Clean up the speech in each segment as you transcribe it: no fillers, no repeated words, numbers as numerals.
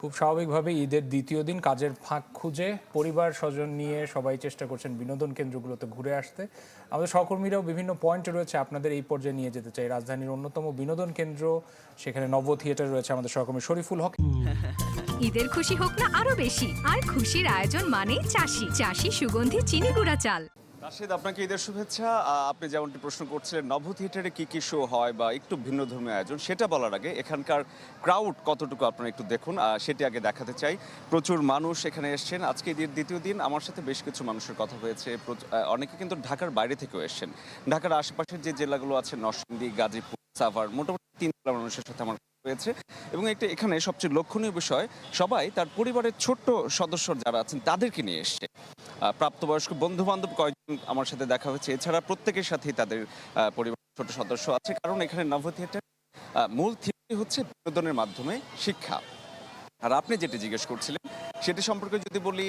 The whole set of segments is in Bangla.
খুব স্বাভাবিকভাবে ঈদের দ্বিতীয় দিন কাজের ফাঁক খুঁজে পরিবার স্বজন নিয়ে সবাই চেষ্টা করছেন বিনোদন কেন্দ্রগুলোতে ঘুরে আসতে। আমাদের সহকর্মীরাও বিভিন্ন পয়েন্টে রয়েছে, আপনাদের এই পর্যায়ে নিয়ে যেতে চাই। রাজধানীর অন্যতম বিনোদন কেন্দ্র, সেখানে নব থিয়েটার রয়েছে আমাদের সহকর্মী শরীফুল হক। ঈদের খুশি হোক না আরো বেশি, আর খুশির আয়োজন মানেই চাষি চাষি সুগন্ধি চিনি গুঁড়া চাল। রাশেদ, আপনাকে ঈদের শুভেচ্ছা। আপনি যেমনটি প্রশ্ন করছিলেন নভ থিয়েটারে কি কি শো হয় বা একটু ভিন্ন ধর্মীয় আয়োজন, সেটা বলার আগে এখানকার ক্রাউড কতটুকু আপনারা একটু দেখুন, সেটি আগে দেখাতে চাই। প্রচুর মানুষ এখানে এসছেন। আজকে ঈদের দ্বিতীয় দিন আমার সাথে বেশ কিছু মানুষের কথা হয়েছে। অনেকে কিন্তু ঢাকার বাইরে থেকেও এসছেন। ঢাকার আশেপাশের যে জেলাগুলো আছে, নরসিংদী, গাজীপুর, সাভার, মোটামুটি 3 জেলার মানুষের সাথে আমার কথা হয়েছে। এবং একটা এখানে সবচেয়ে লক্ষণীয় বিষয়, সবাই তার পরিবারের ছোট্ট সদস্য যারা আছেন তাদেরকে নিয়ে এসছে। প্রাপ্তবয়স্ক বন্ধু বান্ধব কয়েকজন আমার সাথে দেখা হয়েছে, এছাড়া প্রত্যেকের সাথেই তাদের পরিবারের ছোট সদস্য আছে। কারণ এখানে নভ থিয়েটার মূল থিওরি হচ্ছে বিনোদনের মাধ্যমে শিক্ষা। আর আপনি যেটি জিজ্ঞেস করছিলেন সেটি সম্পর্কে যদি বলি,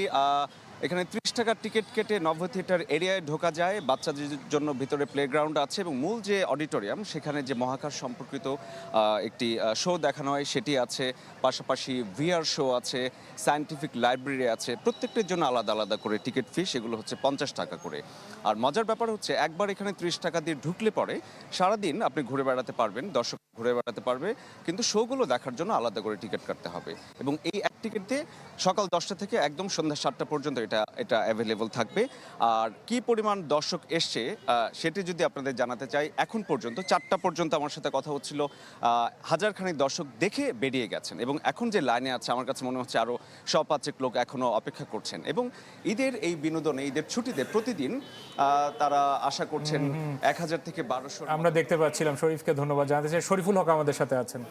এখানে 30 টাকার টিকিট কেটে নভ থিয়েটার এরিয়ায় ঢোকা যায়। বাচ্চাদের জন্য ভিতরে প্লেগ্রাউন্ড আছে এবং মূল যে অডিটোরিয়াম, সেখানে যে মহাকাশ সম্পর্কিত একটি শো দেখানো হয় সেটি আছে। পাশাপাশি ভিআর শো আছে, সায়েন্টিফিক লাইব্রেরি আছে। প্রত্যেকটির জন্য আলাদা আলাদা করে টিকিট ফি, সেগুলো হচ্ছে 50 টাকা করে। আর মজার ব্যাপার হচ্ছে, একবার এখানে 30 টাকা দিয়ে ঢুকলে পরে সারাদিন আপনি ঘুরে বেড়াতে পারবেন, দর্শক ঘুরে বেড়াতে পারবে, কিন্তু শোগুলো দেখার জন্য আলাদা করে টিকিট কাটতে হবে। এবং এই এক টিকিট দিয়ে সকাল 10টা থেকে একদম সন্ধ্যা 7টা পর্যন্ত এটা অ্যাভেলেবল থাকবে। আর কি পরিমাণ দর্শক এসছে সেটি যদি আপনাদের জানাতে চাই, এখন পর্যন্ত 4টা পর্যন্ত আমার সাথে কথা হচ্ছিল, হাজারখানেক দর্শক দেখে বেরিয়ে গেছেন। এবং এখন যে লাইনে আছে, আমার কাছে মনে হচ্ছে আরও 100-500 লোক এখনও অপেক্ষা করছেন। এবং ঈদের এই বিনোদনে, ঈদের ছুটিতে প্রতিদিন তারা আশা করছেন 1000 থেকে 1200। আমরা দেখতে পাচ্ছিলাম, শরীফকে ধন্যবাদ জানাতে চাই। শরীফুল হক আমাদের সাথে আছেন।